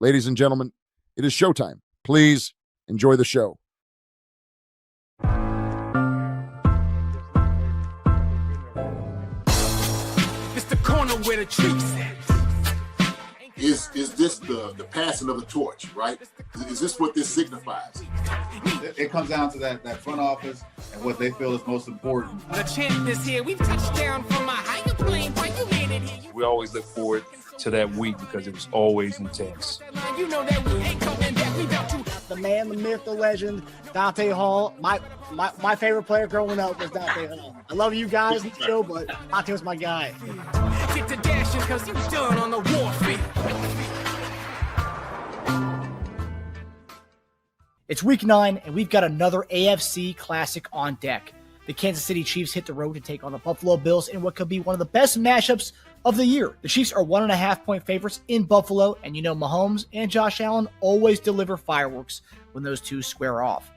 Ladies and gentlemen, it is showtime. Please enjoy the show. It's the corner where the treats at. Is this the passing of the torch, right? Is this what this signifies? It comes down to that front office and what they feel is most important. The champ is here. We've touched down from a higher plane. Why you made it here? We always look forward to that week because it was always intense. You know that we ain't coming back. We about to. The man, the myth, the legend, Dante Hall. My favorite player growing up was Dante Hall. I love you guys in the show, but Dante was my guy. Get to dashing because you done on the warfare. It's week 9, and we've got another AFC Classic on deck. The Kansas City Chiefs hit the road to take on the Buffalo Bills in what could be one of the best matchups of the year. The Chiefs are 1.5-point favorites in Buffalo, and you know Mahomes and Josh Allen always deliver fireworks when those two square off.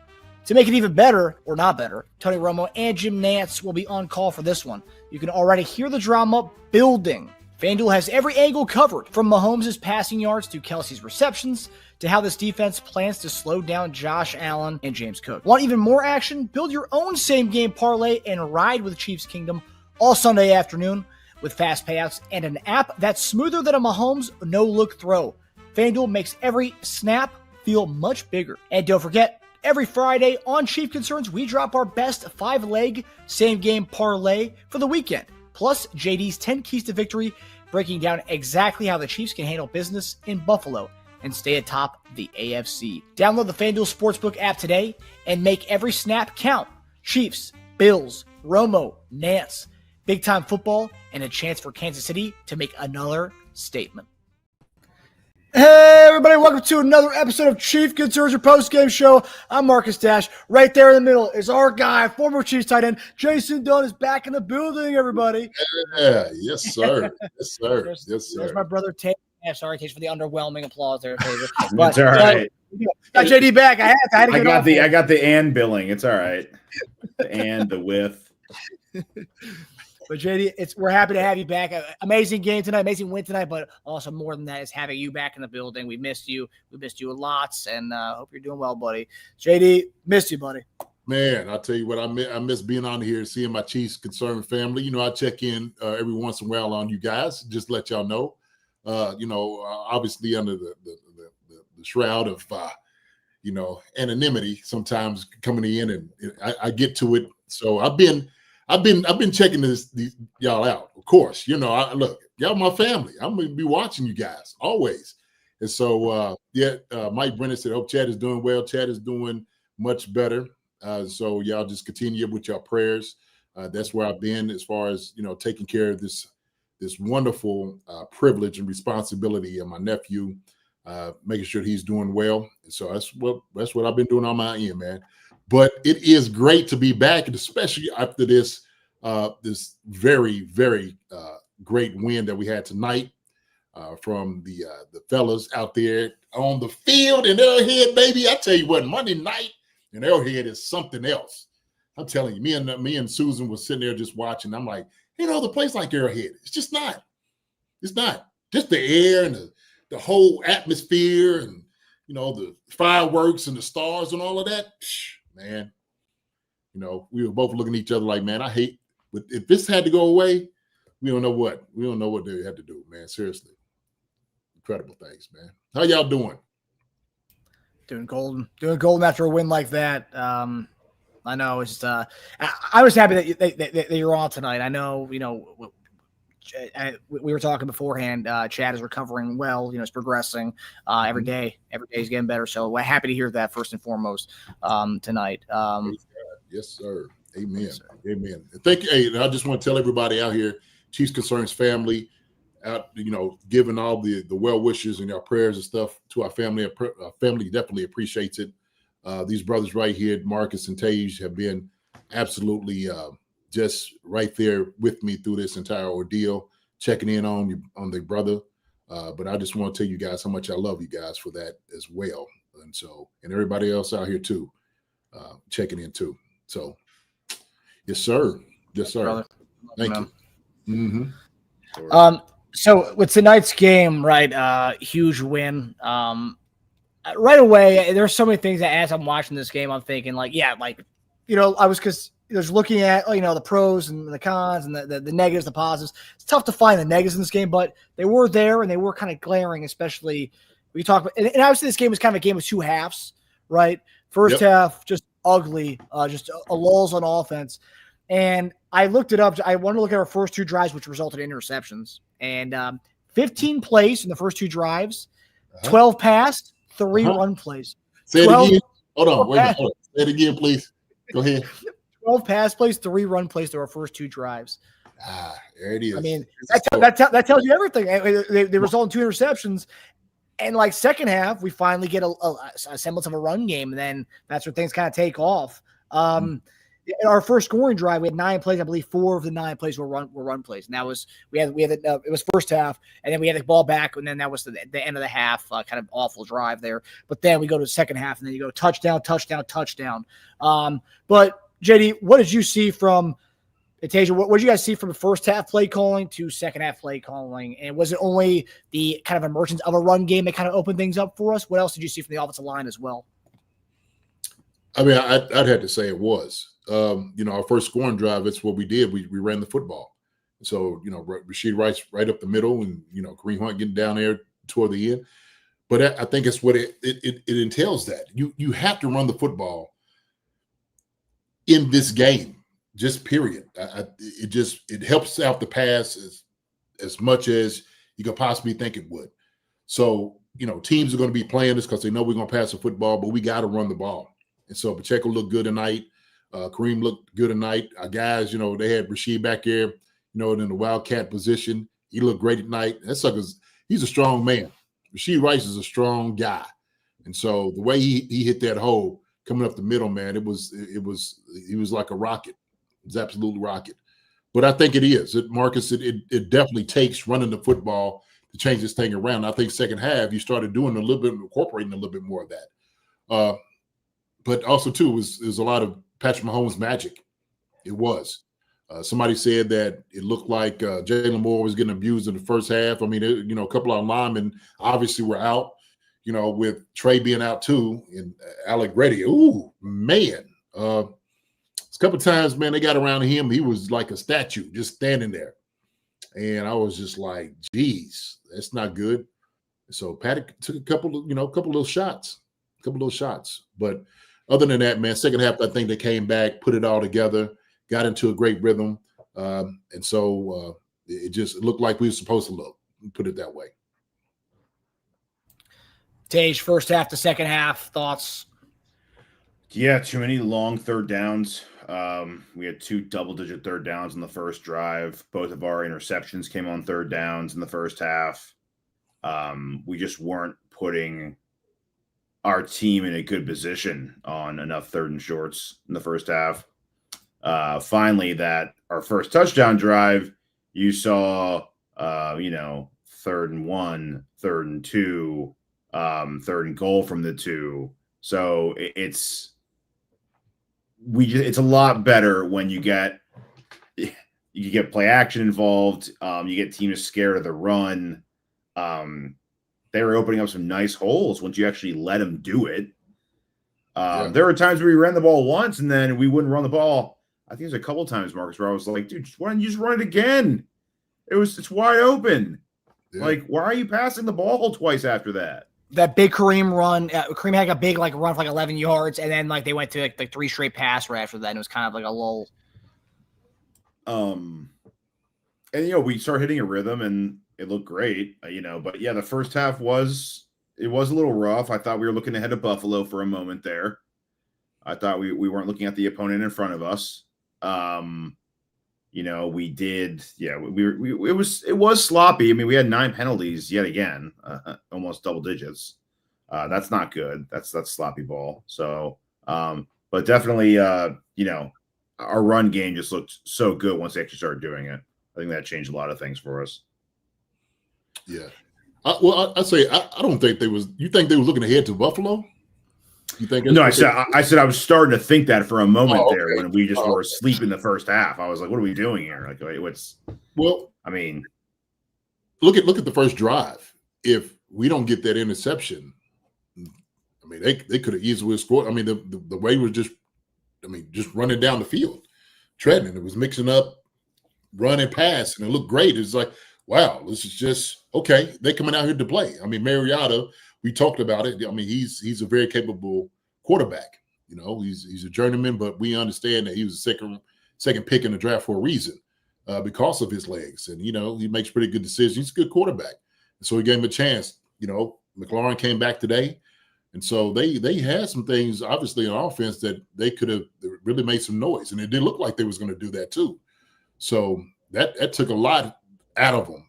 To make it even better, or not better, Tony Romo and Jim Nantz will be on call for this one. You can already hear the drama building. FanDuel has every angle covered, from Mahomes' passing yards to Kelce's receptions, to how this defense plans to slow down Josh Allen and James Cook. Want even more action? Build your own same-game parlay and ride with Chiefs Kingdom all Sunday afternoon with fast payouts and an app that's smoother than a Mahomes no-look throw. FanDuel makes every snap feel much bigger. And don't forget, every Friday on Chief Concerns, we drop our best 5-leg same-game parlay for the weekend. Plus, JD's 10 keys to victory, breaking down exactly how the Chiefs can handle business in Buffalo and stay atop the AFC. Download the FanDuel Sportsbook app today and make every snap count. Chiefs, Bills, Romo, Nance, big-time football, and a chance for Kansas City to make another statement. Hey, everybody, welcome to another episode of Chief Concerns, your post-game show. I'm Marcus Dash. Right there in the middle is our guy, former Chiefs tight end, Jason Dunn is back in the building, everybody. Yeah, yes, sir. Yes, sir. Yes, sir. There's my brother, Teja. Yeah, sorry, Teja, for the underwhelming applause there. That's all right. Got JD back. I got the and billing. It's all right. The and, the with. But JD, we're happy to have you back. Amazing game tonight, amazing win tonight, but also more than that is having you back in the building. We missed you. We missed you a lot, and hope you're doing well, buddy. JD, missed you, buddy. Man, I'll tell you what, I miss being on here, seeing my Chiefs concerned family. You know, I check in every once in a while on you guys, just to let y'all know. Obviously under the shroud of, anonymity, sometimes coming in, and I get to it. So I've been checking y'all out. Of course, look, y'all my family. I'm gonna be watching you guys always. And so, Mike Brennan said, "Hope Chad is doing well." Chad is doing much better. So y'all just continue with your prayers. That's where I've been as far as taking care of this wonderful privilege and responsibility of my nephew, making sure he's doing well. And so that's what I've been doing on my end, man. But it is great to be back, and especially after this very, very great win that we had tonight from the fellas out there on the field in Arrowhead, baby. I tell you what, Monday night in Arrowhead is something else. I'm telling you, me and Susan was sitting there just watching. I'm like, the place like Arrowhead, it's just not. It's not. Just the air and the whole atmosphere and the fireworks and the stars and all of that. Man, we were both looking at each other like, man, I hate. But if this had to go away, we don't know what they had to do, man. Seriously, incredible things, man. How y'all doing? Doing golden after a win like that. I know it's just. I was happy that you're on tonight. I know we were talking beforehand. Chad is recovering well. It's progressing every day. Every day is getting better. So we're happy to hear that first and foremost tonight. Yes, sir. Amen. Yes, sir. Amen. Thank you. Hey, I just want to tell everybody out here, Chiefs Concerns family, out giving all the well wishes and our prayers and stuff to our family. Our family definitely appreciates it. These brothers right here, Marcus and Teja, have been absolutely just right there with me through this entire ordeal, checking in on their brother. But I just want to tell you guys how much I love you guys for that as well. And everybody else out here too, checking in too. So, yes, sir. Yes, sir. Brother. Thank you. Mm-hmm. So with tonight's game, right? Huge win. Right away, there's so many things that as I'm watching this game, I'm thinking like, yeah, like, I was looking at, the pros and the cons and the negatives, the positives. It's tough to find the negatives in this game, but they were there and they were kind of glaring, especially we talk about, and obviously this game was kind of a game of two halves, right? First half, just ugly, just a lulls on offense. And I looked it up. I wanted to look at our first two drives, which resulted in interceptions. And 15 plays in the first two drives, 12 passed, 3 run plays. Say it again. Hold on. Wait a minute. Say it again, please. Go ahead. 12 pass plays, 3 run plays to our first two drives. There it is. I mean, that tells you everything. They result in 2 interceptions. And like second half, we finally get a semblance of a run game. And then that's where things kind of take off. In our first scoring drive, we had 9 plays. I believe 4 of the 9 plays were run plays, and that was it was first half, and then we had the ball back, and then that was the end of the half, kind of awful drive there. But then we go to the second half, and then you go touchdown. But JD, what did you see from Teja? What did you guys see from the first half play calling to second half play calling? And was it only the kind of emergence of a run game that kind of opened things up for us? What else did you see from the offensive line as well? I mean, I'd have to say it was. Our first scoring drive, that's what we did. We ran the football. So, Reid right up the middle and, Kareem Hunt getting down there toward the end. But I think it's what it entails that. You have to run the football in this game, just period. It helps out the pass as much as you could possibly think it would. So, teams are going to be playing this because they know we're going to pass the football, but we got to run the ball. And so Pacheco looked good tonight. Kareem looked good tonight. Our guys, they had Reid back there, in the wildcat position. He looked great at night. That sucker's, he's a strong man. Reid Rice is a strong guy. And so the way he hit that hole coming up the middle, man, he was like a rocket. It was absolutely rocket. But I think it is. Marcus, it definitely takes running the football to change this thing around. I think second half, you started doing incorporating a little bit more of that. But also, too, it was a lot of Patrick Mahomes magic. It was. Somebody said that it looked like Jalen Moore was getting abused in the first half. I mean, a couple of linemen obviously were out, with Trey being out too, and Alec Reddy. Ooh, man. A couple of times, man, they got around him. He was like a statue just standing there. And I was just like, geez, that's not good. So Pat took a couple little shots. But other than that, man, second half, I think they came back, put it all together, got into a great rhythm. And so it just looked like we were supposed to look, put it that way. Tej, first half to second half, thoughts? Yeah, too many long third downs. We had 2 double-digit third downs in the first drive. Both of our interceptions came on third downs in the first half. We just weren't putting our team in a good position on enough third and shorts in the first half. Finally, that our first touchdown drive, you saw, 3rd and 1, 3rd and 2, 3rd and goal from the 2. So it's a lot better when you get play action involved. You get teams scared of the run. They were opening up some nice holes once you actually let them do it. There were times where we ran the ball once and then we wouldn't run the ball. I think there's a couple times, Marcus, where I was like, dude, why don't you just run it again? It's wide open. Yeah. Like, why are you passing the ball twice after that? That big Kareem run. Kareem had a big run for 11 yards, and then they went to 3 straight pass right after that, and it was kind of like a lull. And we started hitting a rhythm, and it looked great, But yeah, the first half was a little rough. I thought we were looking ahead of Buffalo for a moment there. I thought we weren't looking at the opponent in front of us. We did. Yeah, it was sloppy. I mean, we had 9 penalties yet again, almost double digits. That's not good. That's sloppy ball. So, but definitely, our run game just looked so good once they actually started doing it. I think that changed a lot of things for us. Yeah. I say I don't think they was. You think they were looking ahead to Buffalo? You think? No, I said I was starting to think that for a moment there when we just were asleep in the first half. I was like, "What are we doing here?" Like, what's? Well, I mean, look at the first drive. If we don't get that interception, I mean, they could have easily scored. I mean, the way was just running down the field, treading. It was mixing up, run and pass, and it looked great. It's like, wow, this is just okay. They're coming out here to play. I mean, Mariota, we talked about it. I mean, he's a very capable quarterback. You know, he's a journeyman, but we understand that he was a second pick in the draft for a reason because of his legs. And, you know, he makes pretty good decisions. He's a good quarterback. And so he gave him a chance. You know, McLaurin came back today. And so they had some things, obviously, on offense that they could have really made some noise. And it did look like they was going to do that too. So that took a lot out of them.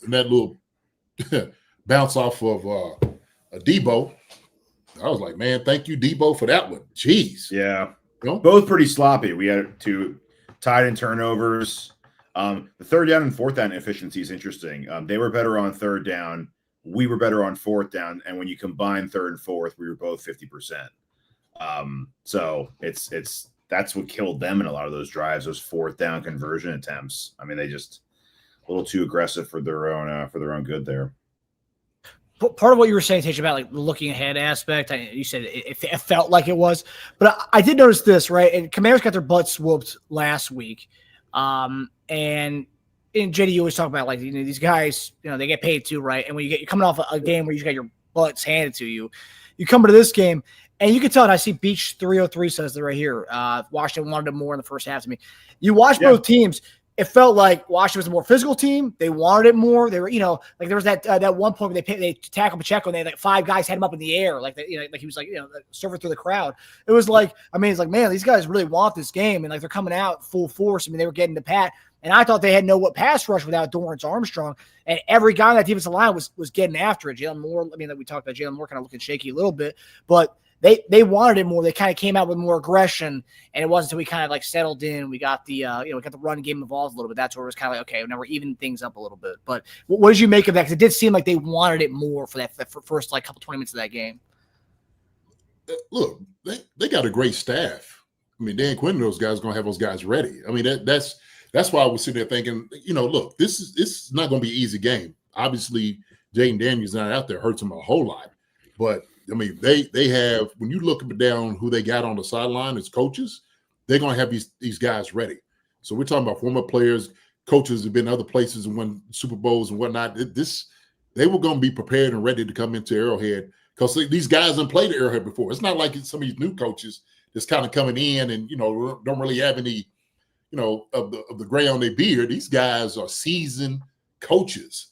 And that little bounce off of a Debo, I was like, man, thank you, Debo, for that one. Jeez. Yeah. You know? Both pretty sloppy. We had two tied in turnovers. The third down and fourth down efficiency is interesting. They were better on third down. We were better on fourth down. And when you combine third and fourth, we were both 50%. So that's what killed them in a lot of those drives, those fourth down conversion attempts. I mean, they just a little too aggressive for their own good there. Part of what you were saying, Teja, about like the looking ahead aspect, you said it felt like it was, but I did notice this, right? And Commanders got their butts whooped last week, and JD, you always talk about like, you know, these guys, you know, they get paid too, right? And when you're coming off a game where you got your butts handed to you, you come into this game, and you can tell. And I see Beach 303 says that right here. Washington wanted it more in the first half to me. You watch both teams. It felt like Washington was a more physical team. They wanted it more. They were, you know, like there was that one point where they tackled Pacheco and they had like 5 guys had him up in the air, like you know, like he was like, you know, surfing through the crowd. It was like, I mean, it's like, man, these guys really want this game, and like they're coming out full force. I mean, they were getting the pat, and I thought they had no pass rush without Dorrance Armstrong, and every guy on that defensive line was getting after it. Jalen Moore, I mean, like we talked about Jalen Moore kind of looking shaky a little bit, but they wanted it more. They kind of came out with more aggression, and it wasn't until we kind of like settled in. We got the we got the run game involved a little bit. That's where it was kind of like, okay, now we're evening things up a little bit. But what did you make of that? Because it did seem like they wanted it more for that first like couple 20 minutes of that game. Look, they got a great staff. I mean, Dan Quinn and those guys are going to have those guys ready. I mean, that's why I was sitting there thinking, you know, look, this is not going to be an easy game. Obviously, Jaden Daniels not out there hurts them a whole lot, but I mean, they have, when you look up and down who they got on the sideline as coaches, they're going to have these guys ready. So we're talking about former players, coaches have been other places and won Super Bowls and whatnot. They were going to be prepared and ready to come into Arrowhead because these guys haven't played at Arrowhead before. It's not like some of these new coaches that's kind of coming in and, you know, don't really have any, you know, of the gray on their beard. These guys are seasoned coaches,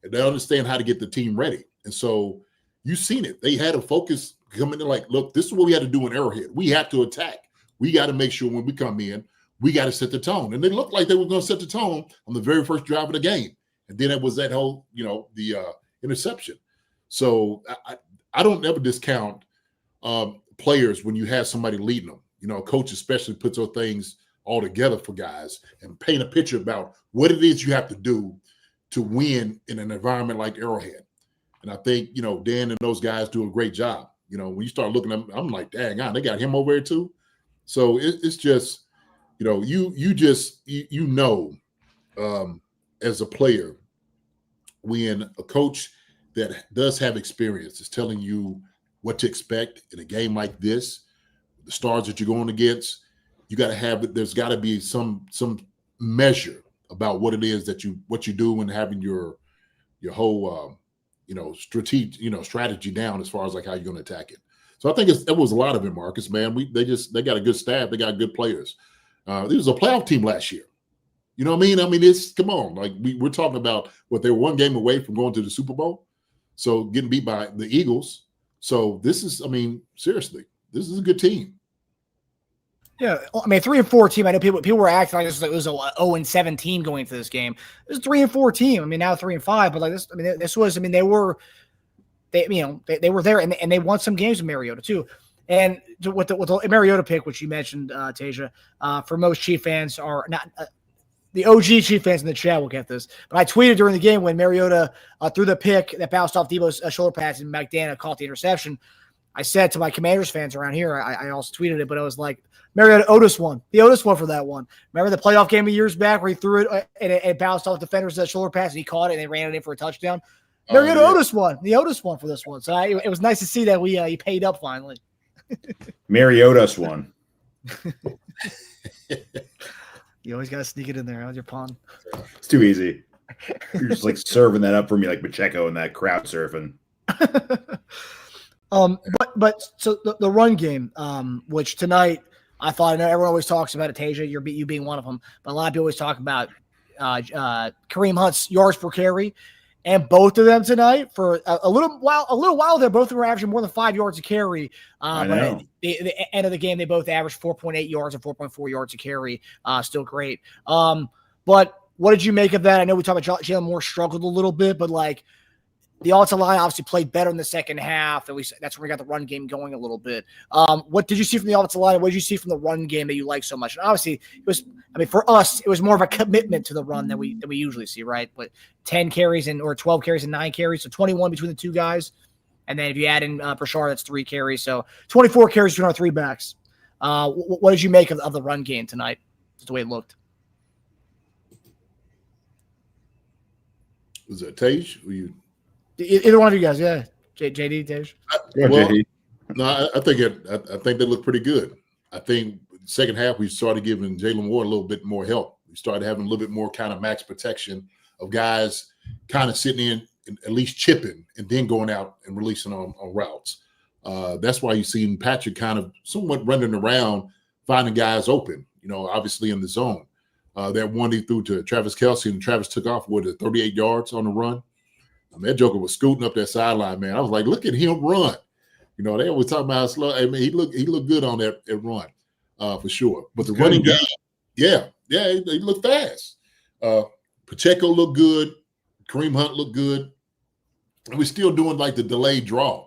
and they understand how to get the team ready. And so you've seen it. They had a focus coming in like, look, this is what we had to do in Arrowhead. We have to attack. We got to make sure when we come in, we got to set the tone. And they looked like they were going to set the tone on the very first drive of the game. And then it was that whole, you know, the interception. So I don't ever discount players when you have somebody leading them. You know, a coach especially puts those things all together for guys and paint a picture about what it is you have to do to win in an environment like Arrowhead. And I think, you know, Dan and those guys do a great job. You know, when you start looking at them, I'm like, dang on, they got him over there too. So it's just, you know, you know, as a player, when a coach that does have experience is telling you what to expect in a game like this, the stars that you're going against, you got to have, there's got to be some measure about what it is that what you do and having your whole, strategy down as far as like how you're going to attack it. So I think it was a lot of it, Marcus, man. They got a good staff. They got good players. This was a playoff team last year. You know what I mean? I mean, come on. Like we're talking about what they were one game away from going to the Super Bowl. So getting beat by the Eagles. So this is, I mean, seriously, this is a good team. Yeah, I mean, 3-4 team. I know people were acting like it was a 0-7 team going into this game. It was a 3-4 team. I mean, now 3-5, but like this, I mean, this was. I mean, they were there, and they won some games with Mariota too. And with the Mariota pick, which you mentioned, Teja, for most Chief fans are not. The OG Chief fans in the chat will get this. But I tweeted during the game when Mariota threw the pick that bounced off Debo's shoulder pads and McDaniel caught the interception. I said to my Commanders fans around here, I also tweeted it, but I was like, Mariota Otis won. The Otis won for that one. Remember the playoff game of years back where he threw it and it bounced off defenders that shoulder pass and he caught it and they ran it in for a touchdown? Mariota Otis won. The Otis won for this one. So it was nice to see that he paid up finally. Mariota's won. You always got to sneak it in there. How's your pun? It's too easy. You're just like serving that up for me like Pacheco and that crowd surfing. But so the run game, which tonight I thought, I know everyone always talks about it, Teja, you being one of them, but a lot of people always talk about Kareem Hunt's yards per carry, and both of them tonight for a little while there, both of them were averaging more than 5 yards a carry. I but know. at the end of the game, they both averaged 4.8 yards and 4.4 yards a carry. Still great. But what did you make of that? I know we talked about Jalen Moore struggled a little bit, but like the offensive line obviously played better in the second half. At least that's where we got the run game going a little bit. What did you see from the offensive line? What did you see from the run game that you like so much? And obviously, for us, it was more of a commitment to the run than we usually see, right? But 10 carries or 12 carries and 9 carries, so 21 between the two guys. And then if you add in Brashard, that's 3 carries. So 24 carries between our 3 backs. What did you make of the run game tonight? Just the way it looked. Was it Tej? Either one of you guys, yeah. JD, Tej. I think they look pretty good. I think second half we started giving Jalen Moore a little bit more help. We started having a little bit more kind of max protection of guys kind of sitting in and at least chipping and then going out and releasing on routes. That's why you've seen Patrick kind of somewhat running around, finding guys open, obviously in the zone. That one he threw to Travis Kelce, and Travis took off with 38 yards on the run. That joker was scooting up that sideline, man. I was like, look at him run. They always talk about how slow. I mean, he looked good on that run for sure. But the running game, he looked fast. Pacheco looked good. Kareem Hunt looked good. And we're still doing like the delayed run.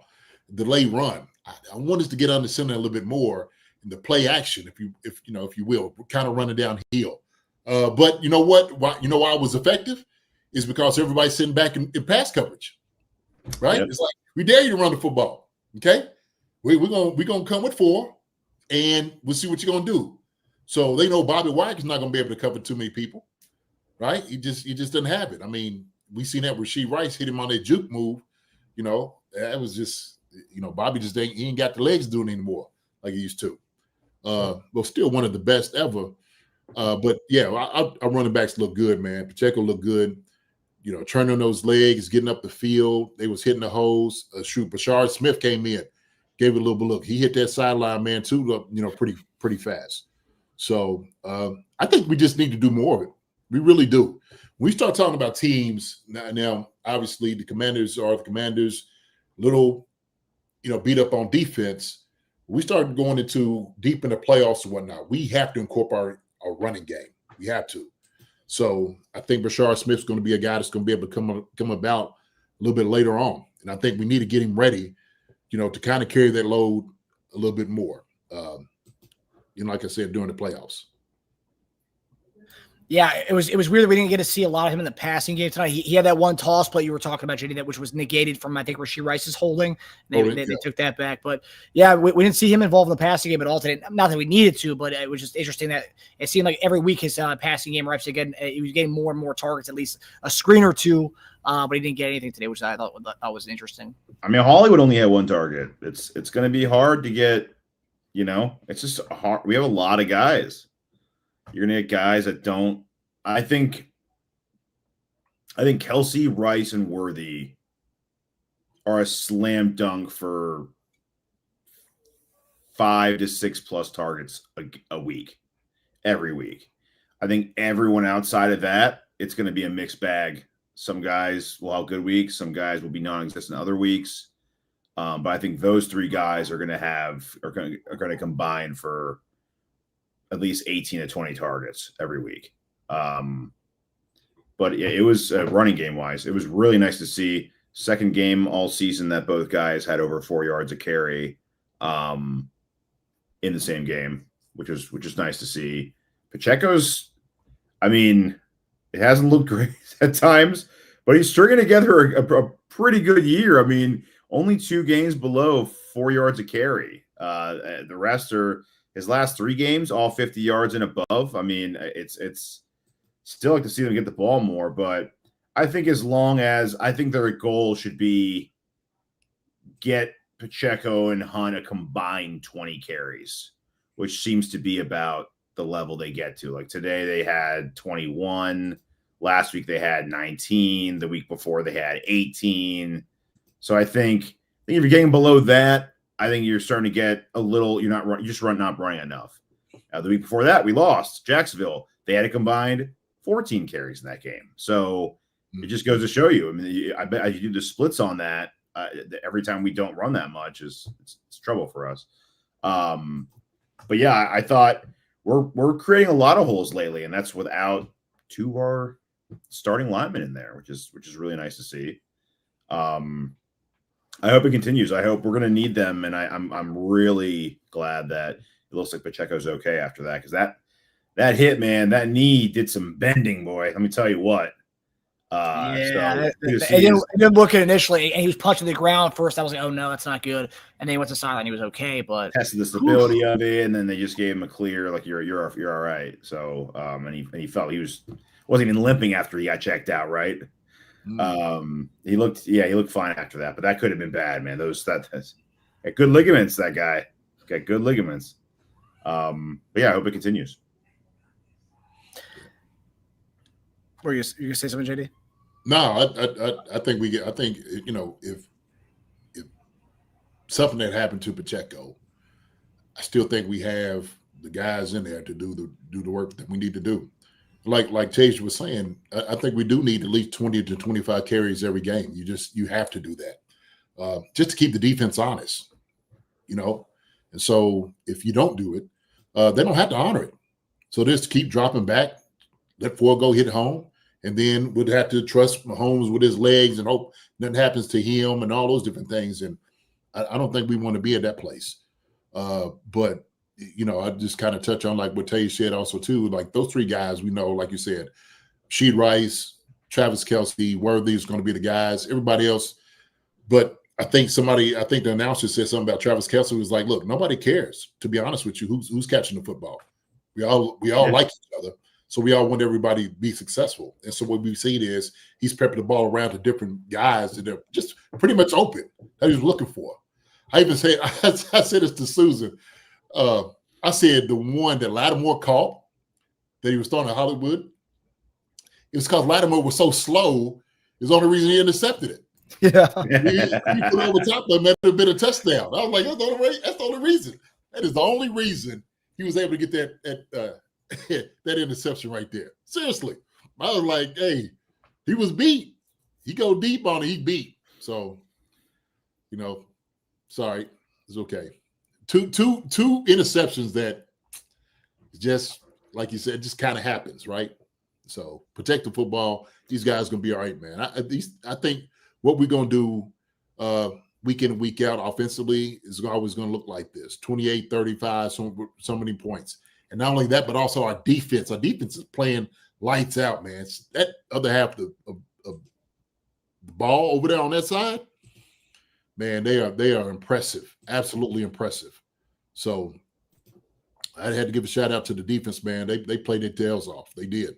I want us to get under center a little bit more in the play action, if you will, kind of running downhill. But you know what? Why I was effective is because everybody's sitting back in pass coverage, right? Yep. It's like, we dare you to run the football, okay? We're gonna come with 4, and we'll see what you're gonna do. So they know Bobby Wagner's not gonna be able to cover too many people, right? He just doesn't have it. I mean, we seen that Rashee Rice hit him on that juke move. That was just, Bobby just ain't got the legs doing it anymore like he used to. But still one of the best ever. But yeah, our running backs look good, man. Pacheco looked good. Turning those legs, getting up the field. They was hitting the holes. Brashard Smith came in, gave it a little bit look. He hit that sideline, man, too, pretty fast. So I think we just need to do more of it. We really do. When we start talking about teams, now obviously the Commanders are the Commanders, little, beat up on defense. We start going into deep in the playoffs and whatnot. We have to incorporate a running game. We have to. So I think Brashard Smith's going to be a guy that's going to be able to come about a little bit later on. And I think we need to get him ready, to kind of carry that load a little bit more. Like I said, during the playoffs. Yeah, it was weird that we didn't get to see a lot of him in the passing game tonight. He had that one toss play you were talking about, JD, which was negated from, I think, Rashee Rice's holding. They took that back. But, yeah, we didn't see him involved in the passing game at all today. Not that we needed to, but it was just interesting that it seemed like every week his passing game reps, again, he was getting more and more targets, at least a screen or two, but he didn't get anything today, which I thought was interesting. I mean, Hollywood only had 1 target. It's going to be hard to get, it's just hard. We have a lot of guys. You're going to get guys that don't. I think Kelce, Rice, and Worthy are a slam dunk for 5 to 6 plus targets a week, every week. I think everyone outside of that, it's going to be a mixed bag. Some guys will have good weeks. Some guys will be non-existent other weeks. But I think those 3 guys are going to combine for at least 18 to 20 targets every week. But it was running game wise, it was really nice to see. Second game all season that both guys had over 4 yards a carry in the same game, which is nice to see. Pacheco's, I mean, it hasn't looked great at times, but he's stringing together a pretty good year. I mean, only 2 games below 4 yards a carry. The rest are his last 3 games, all 50 yards and above. I mean, it's still like to see them get the ball more, but I think as long as I think their goal should be get Pacheco and Hunt a combined 20 carries, which seems to be about the level they get to. Like today they had 21. Last week they had 19. The week before they had 18. So I think if you're getting below that, I think you're starting to get a little. You're just not running enough. The week before that we lost Jacksonville. They had a combined 14 carries in that game. So it just goes to show you. I mean, I bet you do the splits on that. Every time we don't run that much it's trouble for us. But yeah, I thought we're creating a lot of holes lately, and that's without 2 of our starting linemen in there, which is really nice to see. I hope it continues. I hope we're going to need them, and I'm really glad that it looks like Pacheco's okay after that, because that hit, man, that knee did some bending, boy. Let me tell you what. It didn't look it initially, and he was punching the ground first. I was like, oh no, that's not good. And then he went to sideline, he was okay, but tested the stability of it, and then they just gave him a clear, like you're all right. So and he felt he wasn't even limping after he got checked out, right? He looked fine after that, but that could have been bad, man. That's got good ligaments, that guy. Got good ligaments. But yeah, I hope it continues. Were you gonna say something, JD? No, I think if something that happened to Pacheco, I still think we have the guys in there to do the work that we need to do. Like Teja was saying, I think we do need at least 20 to 25 carries every game. You have to do that just to keep the defense honest, And so if you don't do it, they don't have to honor it. So just keep dropping back, let Ford go hit home. And then we'd have to trust Mahomes with his legs and hope nothing happens to him and all those different things. And I don't think we want to be at that place. But, I just kind of touch on like what Tay said also too. Like those 3 guys we know, like you said, Reid Rice, Travis Kelce, Worthy is going to be the guys. Everybody else. But I think the announcer said something about Travis Kelce who was like, look, nobody cares, to be honest with you, who's catching the football. We all like each other. So we all want everybody to be successful. And so what we've seen is he's prepping the ball around to different guys that are just pretty much open that he was looking for. I even said, I said this to Susan. I said the one that Lattimore caught that he was throwing at Hollywood, it was because Lattimore was so slow. It's the only reason he intercepted it. Yeah. He put it over top of him, that would have been a touchdown. I was like, that's the only reason. That is the only reason he was able to get that interception right there. Seriously. I was like, hey, he was beat. He go deep on it, he beat. So, sorry. It's okay. Two interceptions that just, like you said, just kind of happens, right? So protect the football. These guys going to be all right, man. I think what we're going to do week in and week out offensively is always going to look like this. 28, 35, so many points. And not only that, but also our defense. Our defense is playing lights out, man. It's that other half of the ball over there on that side, man, they are impressive, absolutely impressive. So I had to give a shout out to the defense, man. They played their tails off. They did.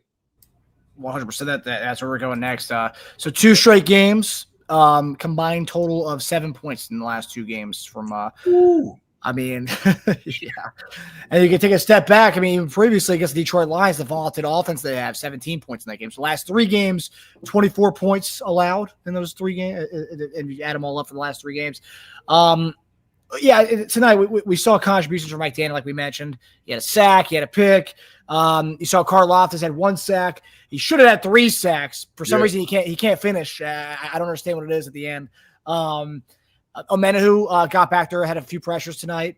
100%. That's where we're going next. So 2 straight games, combined total of 7 points in the last 2 games from. I mean, yeah. And you can take a step back. I mean, even previously against the Detroit Lions, the vaunted offense, they have 17 points in that game. So last 3 games, 24 points allowed in those 3 games, and you add them all up for the last 3 games. Tonight we saw contributions from Mike Danner, like we mentioned. He had a sack, he had a pick. You saw Karlaftis had 1 sack. He should have had 3 sacks. For some reason, he can't finish. I don't understand what it is at the end. Omenahu got back there, had a few pressures tonight.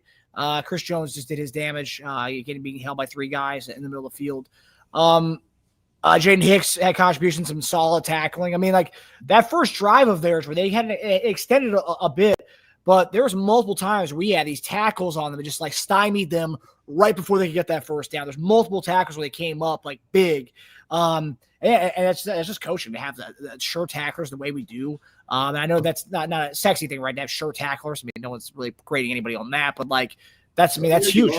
Chris Jones just did his damage, being held by 3 guys in the middle of the field. Jaden Hicks had contributions, some solid tackling. I mean, like that first drive of theirs where they had extended a bit, but there was multiple times where we had these tackles on them and just like stymied them right before they could get that first down. There's multiple tackles where they came up like big. And that's just coaching to have the sure tacklers the way we do. And I know that's not a sexy thing, right? To have sure tacklers. I mean, no one's really grading anybody on that, but like that's huge.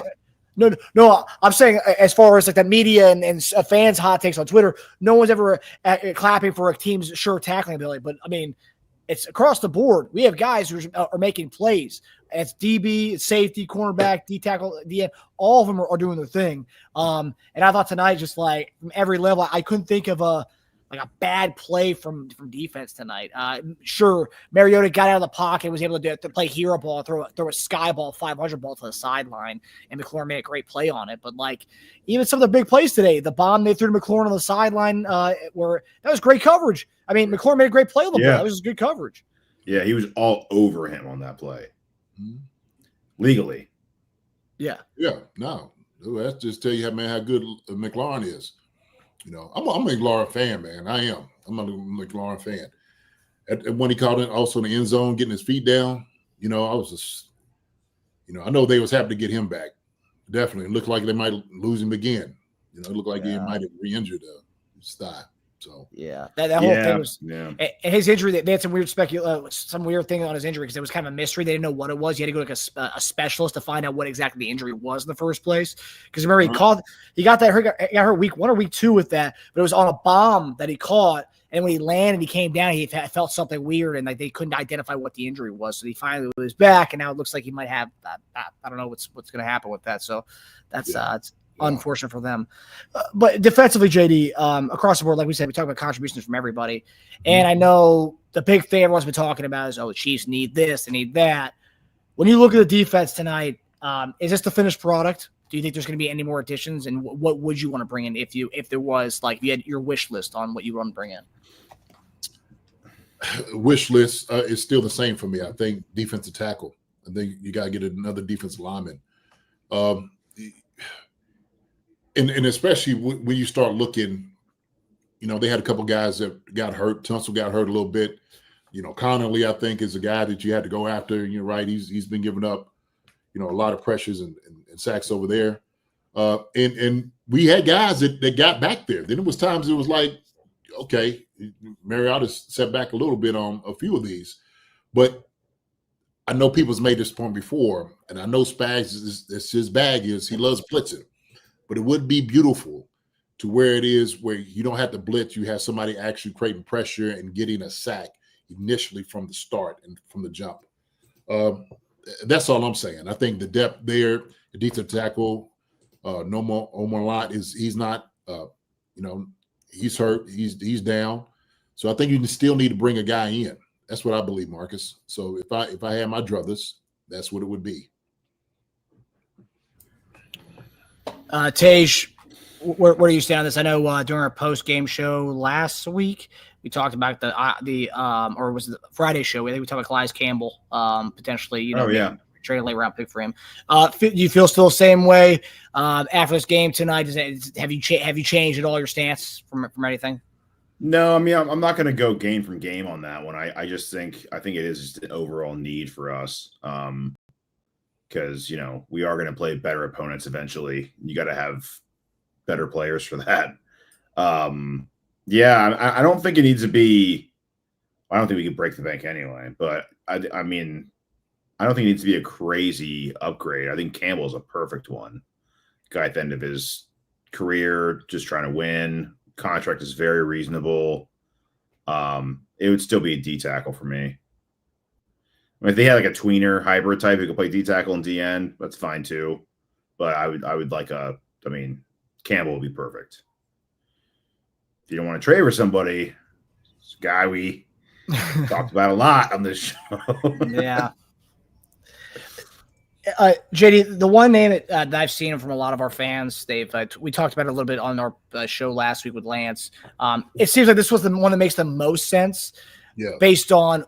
No, I'm saying as far as like the media and fans' hot takes on Twitter, no one's ever clapping for a team's sure tackling ability. But I mean, it's across the board. We have guys who are making plays. It's DB, it's safety, cornerback, D tackle, DN. All of them are doing their thing. And I thought tonight, just like from every level, I couldn't think of a bad play from defense tonight. Sure, Mariota got out of the pocket, was able to play hero ball, throw a sky ball, 500 ball to the sideline, and McLaurin made a great play on it. But like even some of the big plays today, the bomb they threw to McLaurin on the sideline, where that was great coverage. I mean, McLaurin made a great play on the ball. That was just good coverage. Yeah, he was all over him on that play. Legally. Yeah. No, that's just tell you how good McLaurin is. You know, I'm a McLaurin fan, man. I am. I'm a McLaurin fan. When he caught it, also in the end zone, getting his feet down, you know, I was just, you know, I know they was happy to get him back. Definitely. It looked like they might lose him again. You know, it looked like he might have re-injured his thigh. So that whole thing was his injury. They had some weird some weird thing on his injury because it was kind of a mystery. They didn't know what it was. You had to go to a specialist to find out what exactly the injury was in the first place. Because remember, he got hurt week 1 or week 2 with that, but it was on a bomb that he caught. And when he landed, he came down. He felt something weird, and like they couldn't identify what the injury was. So he finally was back, and now it looks like he might have. I don't know what's going to happen with that. So that's it's unfortunate for them. But defensively, JD, across the board, like we said, we talk about contributions from everybody. And I know the big thing everyone's been talking about is, the Chiefs need this, they need that. When you look at the defense tonight, is this the finished product? Do you think there's going to be any more additions? And what would you want to bring in if there was, like, you had your wish list on what you want to bring in? Wish list is still the same for me. I think defensive tackle. I think you got to get another defensive lineman. And especially when you start looking, you know, they had a couple guys that got hurt. Tunsil got hurt a little bit. You know, Connolly, I think, is a guy that you had to go after. And you're right. He's been giving up, you know, a lot of pressures and sacks over there. And we had guys that got back there. Then it was times it was like, okay, Mariota set back a little bit on a few of these. But I know people's made this point before, and I know Spags, that's his bag is he loves blitzing. But it would be beautiful to where it is where you don't have to blitz. You have somebody actually creating pressure and getting a sack initially from the start and from the jump. That's all I'm saying. I think the depth there, the defensive tackle, Omar Lott he's not, he's hurt. He's down. So I think you still need to bring a guy in. That's what I believe, Marcus. So if I had my druthers, that's what it would be. Tej, where do you stand on this? I know during our post-game show last week, we talked about or was it the Friday show? I think we talked about Calais Campbell potentially, trade a late round pick for him. Do you feel still the same way after this game tonight? Have you changed at all your stance from anything? No, I mean, I'm not going to go game from game on that one. I think it is just an overall need for us. Because, you know, we are going to play better opponents eventually. You got to have better players for that. I don't think it needs to be – I don't think we could break the bank anyway. But, I mean, I don't think it needs to be a crazy upgrade. I think Campbell's a perfect one. Guy at the end of his career, just trying to win. Contract is very reasonable. It would still be a D tackle for me. I mean, if they had like a tweener hybrid type who could play D tackle and DN, that's fine too. But I would like Campbell would be perfect. If you don't want to trade for somebody, it's a guy we talked about a lot on this show. Yeah. JD, the one name that I've seen from a lot of our fans, we talked about it a little bit on our show last week with Lance. It seems like this was the one that makes the most sense based on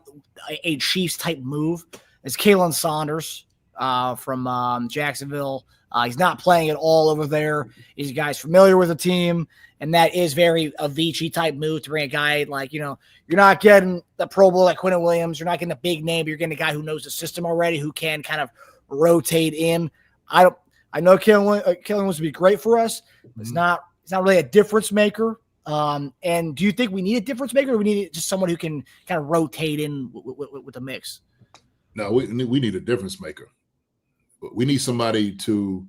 a Chiefs type move. It's Kalen Saunders from Jacksonville. He's not playing at all over there. He's a guy's familiar with the team, and that is very Avicii type move to bring a guy like, you're not getting the Pro Bowl like Quentin Williams. You're not getting a big name. But you're getting a guy who knows the system already, who can kind of rotate in. I know Kellen Williams would be great for us. But he's not really a difference maker. And do you think we need a difference maker, or we need just someone who can kind of rotate in with the mix? No, we need a difference maker. But we need somebody to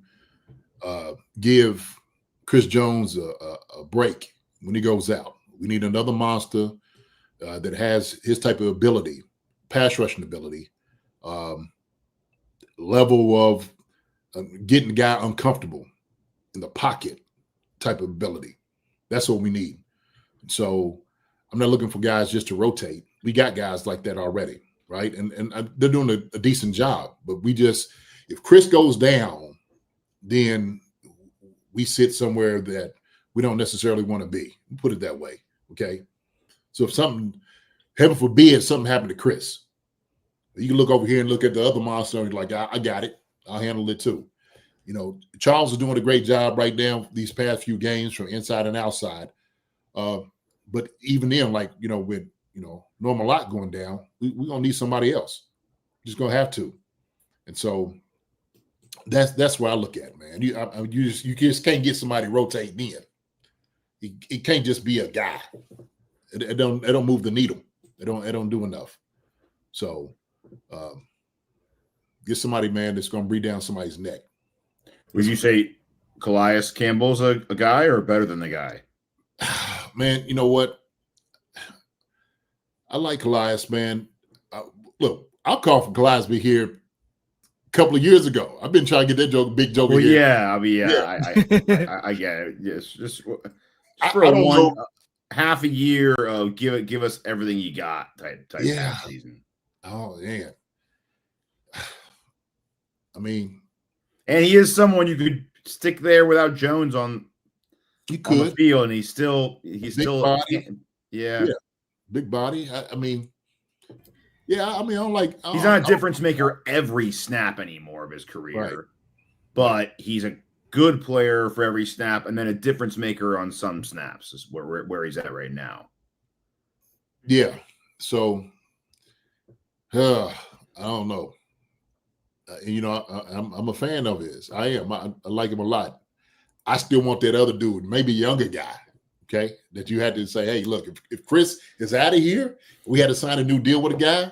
give Chris Jones a break when he goes out. We need another monster that has his type of ability, pass rushing ability, level of getting the guy uncomfortable in the pocket type of ability. That's what we need. So I'm not looking for guys just to rotate. We got guys like that already, right? And they're doing a decent job. But if Chris goes down, then we sit somewhere that we don't necessarily want to be. Put it that way, okay? So if something, heaven forbid, something happened to Chris, you can look over here and look at the other monster and you're like, I got it. I'll handle it too. Charles is doing a great job right now these past few games from inside and outside. But even then, with Norman Lott going down, we're gonna need somebody else. Just gonna have to. And so that's where I look at, man. You just can't get somebody rotating in. It can't just be a guy. It don't move the needle. It don't do enough. So get somebody, man, that's gonna breathe down somebody's neck. Would you say Calais Campbell's a guy or better than the guy? Man, you know what? I like Calais, man. Look, I'll call for Calais to be here a couple of years ago. I've been trying to get that big joke. Well, here. yeah, I mean, I get it. Yes, just for I don't know. half a year of give us everything you got type season. Oh man. I mean, and he is someone you could stick there without Jones on the field, and he's still body. Yeah, big body. I mean, I don't like. He's not a difference maker every snap anymore of his career, right. But he's a good player for every snap, and then a difference maker on some snaps is where he's at right now. Yeah. So, I don't know. I'm a fan of his. I am. I like him a lot. I still want that other dude, maybe younger guy, okay, that you had to say, hey, look, if Chris is out of here, we had to sign a new deal with a guy,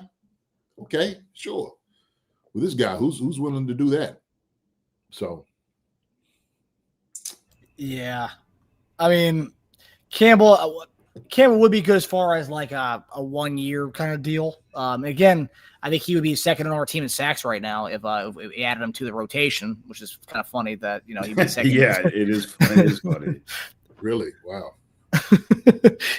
okay, sure. With this guy, who's willing to do that? So. Yeah. I mean, Campbell would be good as far as like a 1 year kind of deal. Again, I think he would be second on our team in sacks right now if we added him to the rotation, which is kind of funny that he'd be second. Yeah, it is funny. Really? Wow.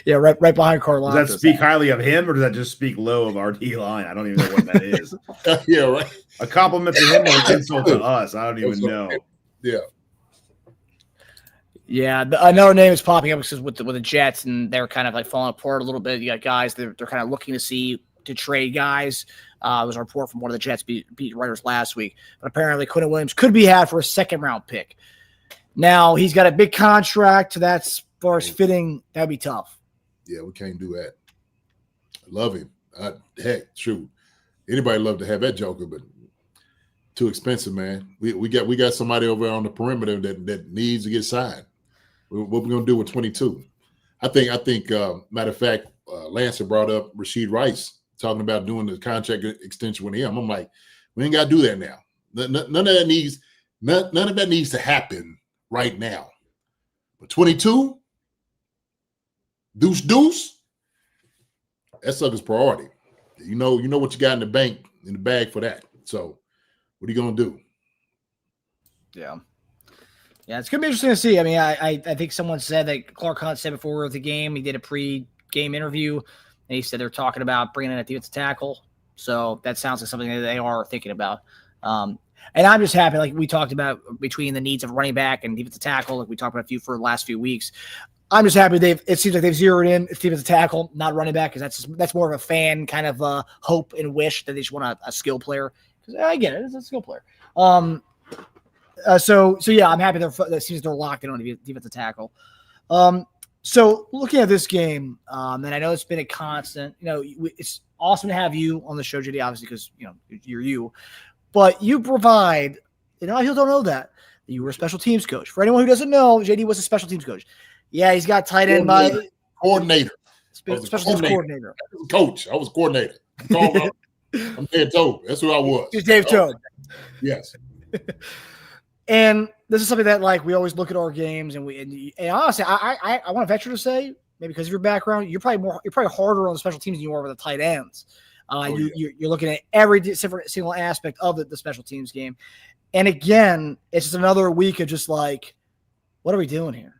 Yeah, right behind Carlon. Does that speak highly of him, or does that just speak low of our D line? I don't even know what that is. Yeah, right. A compliment to him or an insult to us? I don't even know. Yeah. Yeah, another name is popping up because with the Jets, and they're kind of like falling apart a little bit. You got guys they're kind of looking to trade guys. It was a report from one of the Jets beat writers last week, but apparently Quentin Williams could be had for a second-round pick. Now he's got a big contract, so that's as far as fitting. That'd be tough. Yeah, we can't do that. I love him. Heck, shoot, anybody love to have that joker, but too expensive, man. We got somebody over on the perimeter that needs to get signed. What we gonna do with 22? I think. Matter of fact, Lance had brought up Rashid Rice talking about doing the contract extension with him. I'm like, we ain't got to do that now. None of that needs to happen right now. But 22, deuce, that sucker's priority. You know what you got in the bag for that. So, what are you gonna do? Yeah. Yeah, it's gonna be interesting to see. I mean, I think someone said that Clark Hunt said before the game, he did a pre-game interview. And he said they're talking about bringing in a defensive tackle. So that sounds like something that they are thinking about. And I'm just happy, like we talked about, between the needs of running back and defensive tackle, like we talked about a few for the last few weeks. I'm just happy it seems like they've zeroed in defensive tackle, not running back, because that's more of a fan kind of hope and wish that they just want a skill player. Because I get it, it's a skill player. So yeah, I'm happy that seems they're locked in on the defensive tackle. So looking at this game, and I know it's been a constant, it's awesome to have you on the show, JD, obviously, because, you're you, but you provide, people don't know that you were a special teams coach. For anyone who doesn't know, JD was a special teams coach. Yeah, he's got tight end by coordinator. special teams coordinator. Coach. I was coordinator. I'm Dave Tobe. That's who I was. He's Dave Tobe. Yes. And this is something that like we always look at our games, and honestly, I want to venture to say, maybe because of your background, you're probably harder on the special teams than you are with the tight ends. You're looking at every different single aspect of the special teams game. And again, it's just another week of just like, what are we doing here?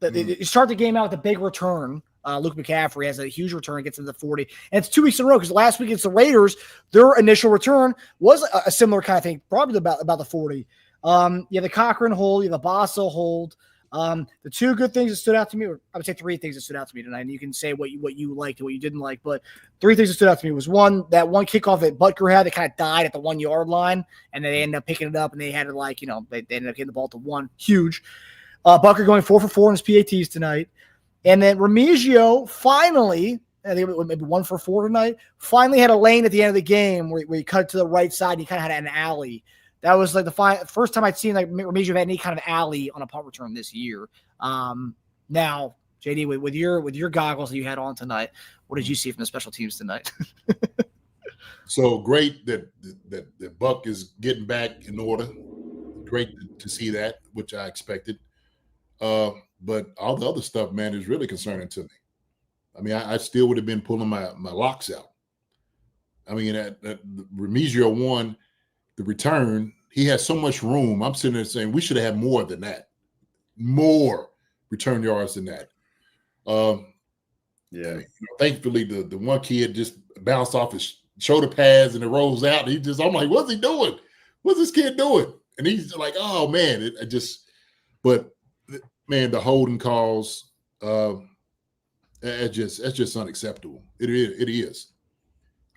You start the game out with a big return. Luke McCaffrey has a huge return, gets into the 40. And it's 2 weeks in a row because last week against the Raiders, their initial return was a similar kind of thing, probably about the 40. The Cochran hold, the Basso hold. The two good things that stood out to me, or I would say three things that stood out to me tonight, and you can say what you liked and what you didn't like, but three things that stood out to me was one, that one kickoff that Butker had that kind of died at the 1 yard line, and then they ended up picking it up, and they had to they ended up getting the ball to one. Huge. Butker going 4 for 4 in his PATs tonight. And then Remigio finally, I think maybe 1 for 4 tonight, finally had a lane at the end of the game where he cut it to the right side and he kind of had an alley. That was like the first time I'd seen like Remigio had any kind of alley on a punt return this year. Now, JD, with your goggles that you had on tonight, what did you see from the special teams tonight? So great that Buck is getting back in order. Great to see that, which I expected. But all the other stuff, man, is really concerning to me. I mean, I still would have been pulling my locks out. I mean, at Remigio won the return. He has so much room. I'm sitting there saying we should have had more than that, more return yards than that. Thankfully, the one kid just bounced off his shoulder pads and it rolls out. And I'm like, what's he doing? What's this kid doing? And he's like, oh man, but man, the holding calls, that's just unacceptable. It is.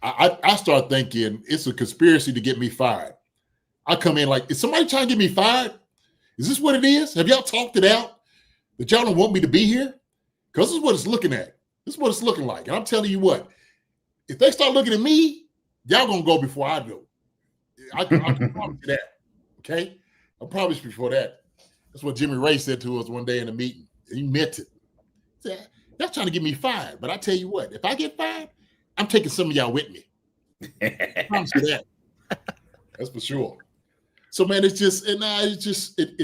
I start thinking it's a conspiracy to get me fired. I come in like, is somebody trying to get me fired? Is this what it is? Have y'all talked it out? That y'all don't want me to be here? Because this is what it's looking at. This is what it's looking like. And I'm telling you what, if they start looking at me, y'all gonna go before I do. I can promise you that. Okay? I promise before that. That's what Jimmy Ray said to us one day in a meeting. He meant it. He said, y'all trying to get me fired. But I tell you what, if I get fired, I'm taking some of y'all with me. I promise you that. That's for sure. So man, it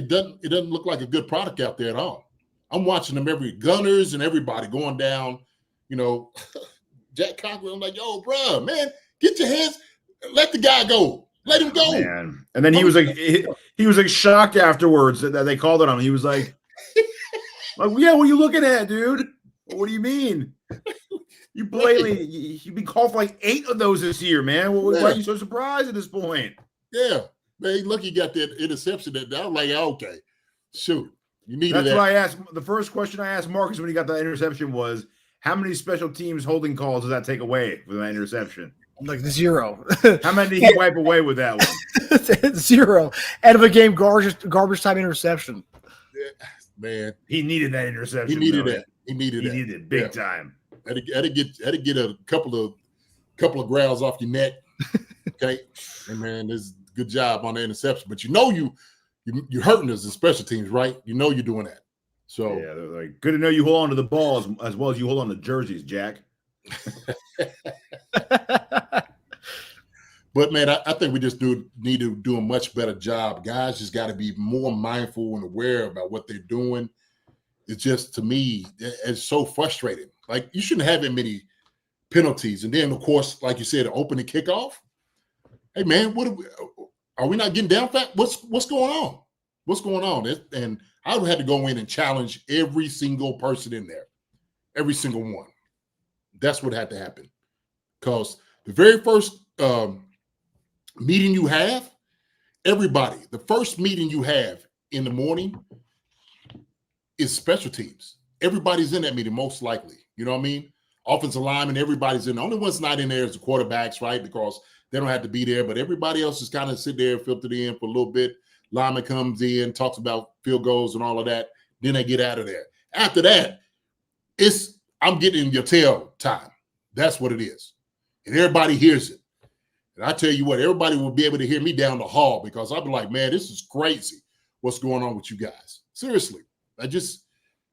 doesn't look like a good product out there at all. I'm watching them Gunners and everybody going down, Jack Conklin. I'm like, yo, bro, man, get your hands, let the guy go. Let him go. Man. And then he was like shocked afterwards that they called it on him. He was like, yeah, what are you looking at, dude? What do you mean? You blatantly you've been called for like 8 of those this year, man. Why are you so surprised at this point? Yeah. Man, look, he got that interception. I was like, okay, shoot. You needed that. That's what I asked. The first question I asked Marcus when he got the interception was, how many special teams holding calls does that take away with that interception? Like 0. How many did he wipe away with that one? 0. End of a game, garbage time interception. Yeah, man, he needed that interception. He needed that. He needed it big time. Had to get a couple of growls off your neck. Okay, and man, this is a good job on the interception. But you're hurting us as special teams, right? You're doing that. So yeah, they're like, good to know you hold on to the ball as well as you hold on to jerseys, Jack. But man, I think we just need to do a much better job. Guys just got to be more mindful and aware about what they're doing. It's just, to me, it's so frustrating. Like, you shouldn't have that many penalties. And then, of course, like you said, opening kickoff. Hey man, are we not getting down fat? What's going on? What's going on? And I would have to go in and challenge every single person in there, every single one. That's what had to happen. Because the very first meeting you have, the first meeting you have in the morning is special teams. Everybody's in that meeting, most likely. You know what I mean? Offensive linemen, everybody's in. The only one's not in there is the quarterbacks, right? Because they don't have to be there. But everybody else is kind of sit there, filtered in for a little bit. Lineman comes in, talks about field goals and all of that. Then they get out of there. After that, I'm getting your tail time. That's what it is. And everybody hears it. And I tell you what, everybody will be able to hear me down the hall because I'll be like, man, this is crazy what's going on with you guys. Seriously.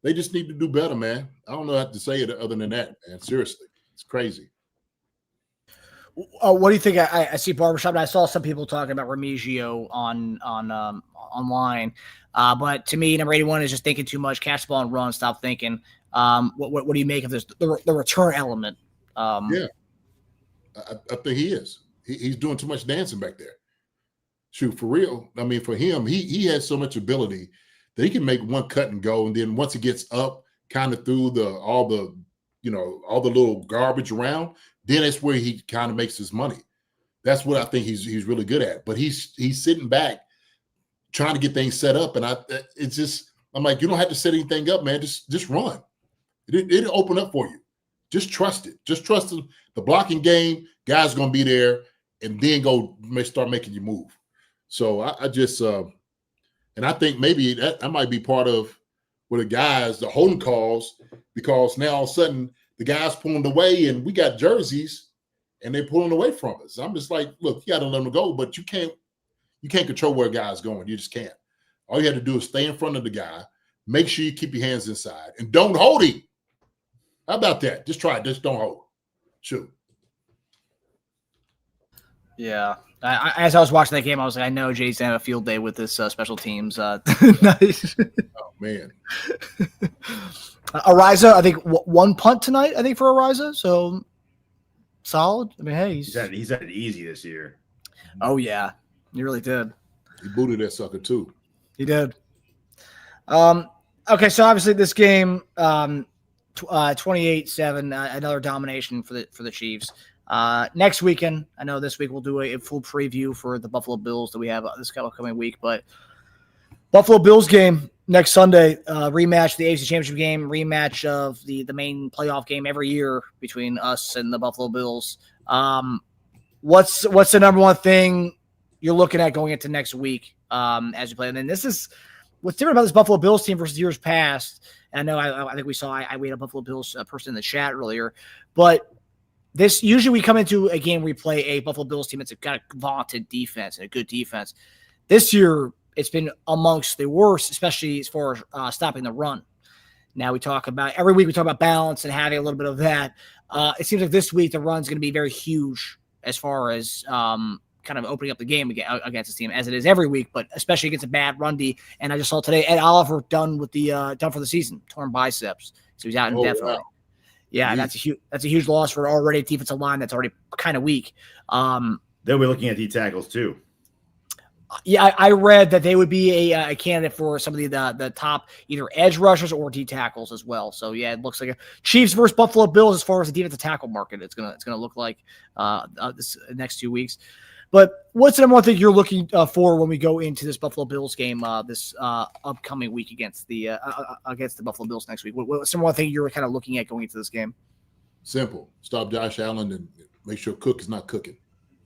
They just need to do better, man. I don't know how to say it other than that, man. Seriously, it's crazy. What do you think? I see barbershop, and I saw some people talking about Remigio on online. But to me, number 81 is just thinking too much. Catch the ball and run. Stop thinking. What do you make of this? The return element. Yeah, I think he is. He's doing too much dancing back there. Shoot, for real. I mean, for him, he has so much ability that he can make one cut and go, and then once he gets up, kind of through all the little garbage around, then that's where he kind of makes his money. That's what I think he's really good at. But he's sitting back, trying to get things set up, and I'm like, you don't have to set anything up, man. Just run. It'll open up for you. Just trust it. Just trust the blocking game. Guys going to be there, and then start making you move. So I just and I think maybe that might be part of where the holding calls, because now all of a sudden the guys pulling away and we got jerseys and they're pulling away from us. I'm just like, look, you got to let them go, but you can't control where a guy's going. You just can't. All you have to do is stay in front of the guy, make sure you keep your hands inside, and don't hold him. How about that? Just try it. Just don't hold him. Shoot. Yeah. As I was watching that game, I was like, I know Jay's gonna have a field day with this special teams. Nice. Oh man. Ariza, I think one punt tonight. I think for Ariza, so solid. I mean, hey, he's had it easy this year. Oh yeah, he really did. He booted that sucker too. He did. Okay, so obviously this game, 28-7, another domination for the Chiefs. Next weekend, I know this week we'll do a full preview for the Buffalo Bills that we have this upcoming week, but Buffalo Bills game next Sunday, rematch the AFC Championship game, rematch of the main playoff game every year between us and the Buffalo Bills. What's the number one thing you're looking at going into next week as you play? And then this is what's different about this Buffalo Bills team versus years past. And I know I think we had a Buffalo Bills person in the chat earlier, but this usually we come into a game where we play a Buffalo Bills team that's got a vaunted defense and a good defense. This year, it's been amongst the worst, especially as far as stopping the run. Now every week we talk about balance and having a little bit of that. It seems like this week the run's going to be very huge as far as kind of opening up the game against this team, as it is every week, but especially against a bad run D. And I just saw today Ed Oliver done for the season, torn biceps, so he's out indefinitely. Wow. Yeah, and that's a huge loss for already a defensive line that's already kind of weak. They'll be looking at D tackles too. Yeah, I read that they would be a candidate for some of the top either edge rushers or D tackles as well. So yeah, it looks like a Chiefs versus Buffalo Bills as far as the defensive tackle market. It's gonna look like this next 2 weeks. But what's the number one thing you're looking for when we go into this Buffalo Bills game this upcoming week against the Buffalo Bills next week? What's the number one thing you're kind of looking at going into this game? Simple. Stop Josh Allen and make sure Cook is not cooking.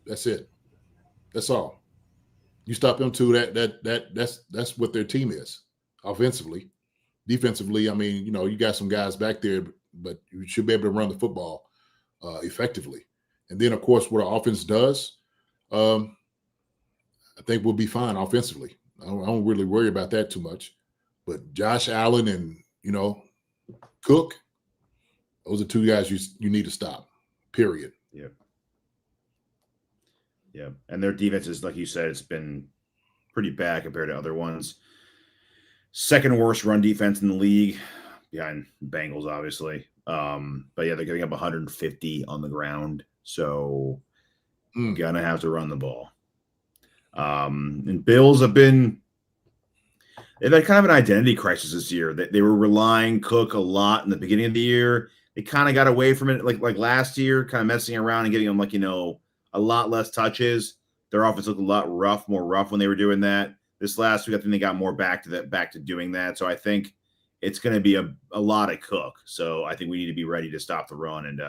That's it. That's all. You stop them too. That's what their team is offensively. Defensively, I mean, you got some guys back there, but you should be able to run the football effectively. And then, of course, what our offense does, I think we'll be fine offensively. I don't really worry about that too much. But Josh Allen and Cook, those are two guys you need to stop. Period. Yeah. Yeah, and their defense is, like you said, it's been pretty bad compared to other ones. Second worst run defense in the league, behind Bengals, obviously. But yeah, they're giving up 150 on the ground, so gonna have to run the ball. And Bills they've had kind of an identity crisis this year. They were relying Cook a lot in the beginning of the year. They kind of got away from it, like last year, kind of messing around and getting them a lot less touches. Their offense looked a lot more rough when they were doing that. This last week, I think they got more back to doing that. So I think it's going to be a lot of Cook. So I think we need to be ready to stop the run and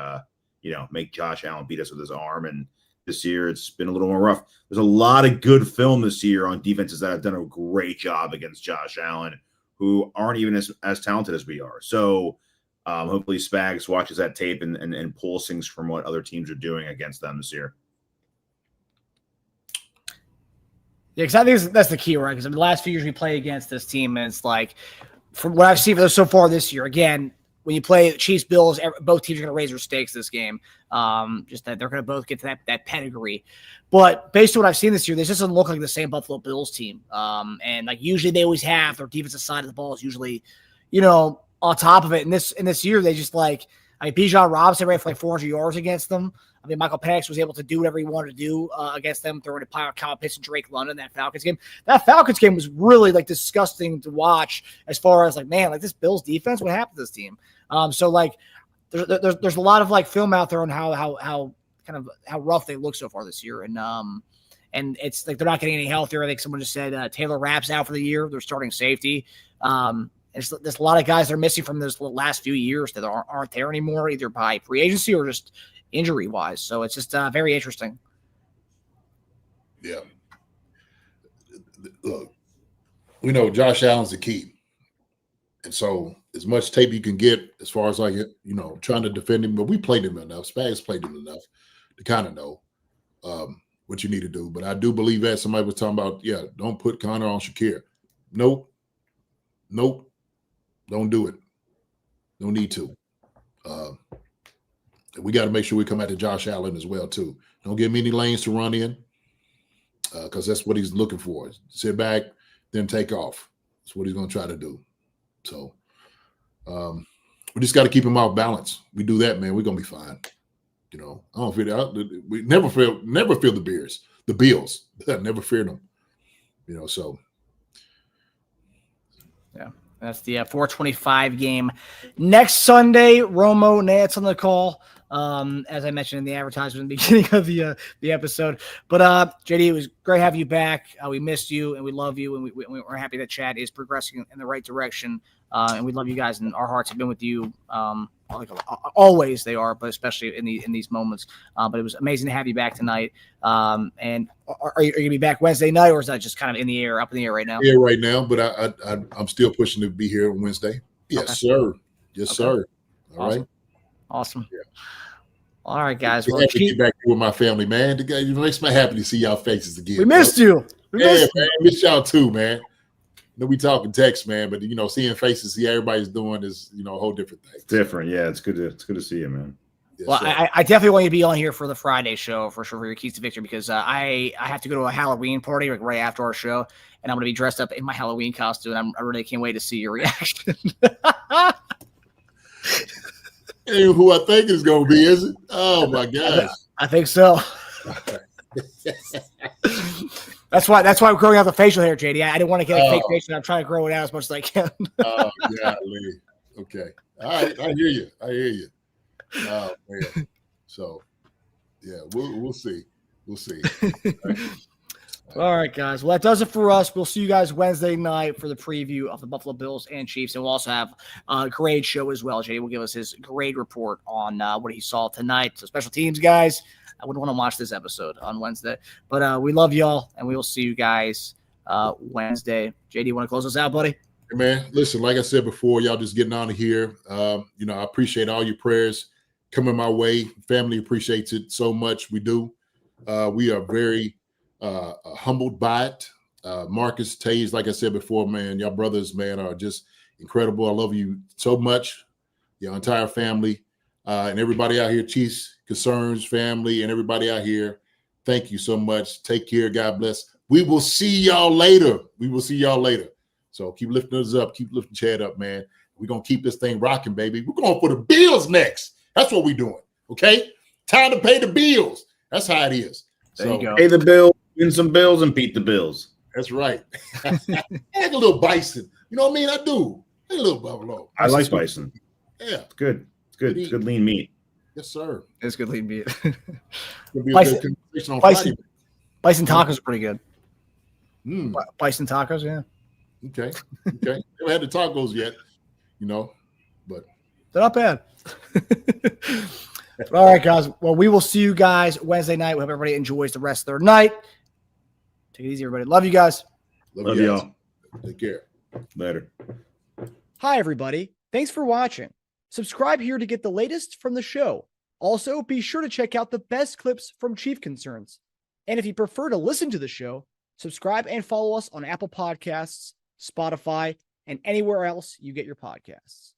make Josh Allen beat us with his arm. And this year, it's been a little more rough. There's a lot of good film this year on defenses that have done a great job against Josh Allen, who aren't even as talented as we are. So hopefully Spags watches that tape and pulls things from what other teams are doing against them this year. Yeah, because I think that's the key, right? Because in the last few years we play against this team, and it's like from what I've seen so far this year, again, when you play Chiefs Bills, both teams are going to raise their stakes this game. Just that they're going to both get to that pedigree. But based on what I've seen this year, this doesn't look like the same Buffalo Bills team. And like usually they always have their defensive side of the ball is usually, on top of it. And this year they just Bijan Robinson ran for like 400 yards against them. I mean, Michael Penix was able to do whatever he wanted to do against them, throwing a pile of Kyle Pitts and Drake London in that Falcons game. That Falcons game was really disgusting to watch as far as this Bills defense. What happened to this team? There's a lot of film out there on how rough they look so far this year. And it's like they're not getting any healthier. I think someone just said Taylor Rapp's out for the year. They're starting safety. There's a lot of guys that are missing from those last few years that aren't there anymore, either by free agency or just injury wise. So it's just very interesting. Yeah. Look, we know Josh Allen's the key. And so as much tape you can get as far as trying to defend him, but we played him enough. Spags played him enough to kind of know what you need to do. But I do believe that somebody was talking about, don't put Connor on Shakir. Nope. Don't do it. No need to. We got to make sure we come after Josh Allen as well, too. Don't give him any lanes to run in because that's what he's looking for. Sit back, then take off. That's what he's going to try to do. So we just got to keep him off balance. We do that, man, we're going to be fine. I don't feel that. We never feel the Bills. I never feared them. So. Yeah. That's the 425 game next Sunday. Romo Nance on the call. As I mentioned in the advertisement at the beginning of the episode. But JD, it was great having you back. We missed you and we love you, and we're happy that Chad is progressing in the right direction. And we love you guys, and our hearts have been with you. Always they are, but especially in these moments. But it was amazing to have you back tonight. And are you going to be back Wednesday night, or is that just kind of up in the air right now? Yeah, right now, but I'm still pushing to be here on Wednesday. Yes, okay. Sir. Yes, okay. Sir. All awesome. Right. Awesome. Yeah. All right, guys. Well, to get back with my family, man. It makes me happy to see y'all faces again. We missed you. Man, miss y'all too, man. We talking text, man, but seeing faces, see everybody's doing is a whole different thing. Different, yeah. It's good to see you, man. Yes, well, I definitely want you to be on here for the Friday show for sure for your keys to victory, because I have to go to a Halloween party right after our show, and I'm going to be dressed up in my Halloween costume. And I really can't wait to see your reaction. Ain't who I think it's going to be, is it? Oh my gosh! I think so. That's why we're growing out the facial hair, JD. I didn't want to get a fake facial. I'm trying to grow it out as much as I can. Oh, golly. Okay. All right. I hear you. Oh, man. So, yeah, we'll see. We'll see. All right, guys. Well, that does it for us. We'll see you guys Wednesday night for the preview of the Buffalo Bills and Chiefs. And we'll also have a grade show as well. JD will give us his grade report on what he saw tonight. So, special teams, guys. I wouldn't want to watch this episode on Wednesday. But we love y'all, and we will see you guys Wednesday. JD, you want to close us out, buddy? Hey, man, listen, like I said before, y'all just getting out of here. I appreciate all your prayers coming my way. Family appreciates it so much. We do. We are very humbled by it. Marcus, Teja, like I said before, man, y'all brothers, man, are just incredible. I love you so much, your entire family, and everybody out here, Chiefs Concerns family, and everybody out here. Thank you so much. Take care. God bless. We will see y'all later. So keep lifting us up. Keep lifting Chad up, man. We're going to keep this thing rocking, baby. We're going for the Bills next. That's what we're doing. Okay? Time to pay the bills. That's how it is. There you go. Pay the bills, win some bills, and beat the Bills. That's right. I like a little bison. You know what I mean? I do. A little buffalo. I like bison. Yeah. It's good. It's good. It's good lean meat. Yes, sir. It's good lean meat. Bison tacos are pretty good. Bison tacos, yeah. Okay. Never had the tacos yet, but they're not bad. All right, guys. Well, we will see you guys Wednesday night. We hope everybody enjoys the rest of their night. Take it easy, everybody. Love you guys. Love you all. Take care. Later. Hi, everybody. Thanks for watching. Subscribe here to get the latest from the show. Also, be sure to check out the best clips from Chief Concerns. And if you prefer to listen to the show, subscribe and follow us on Apple Podcasts, Spotify, and anywhere else you get your podcasts.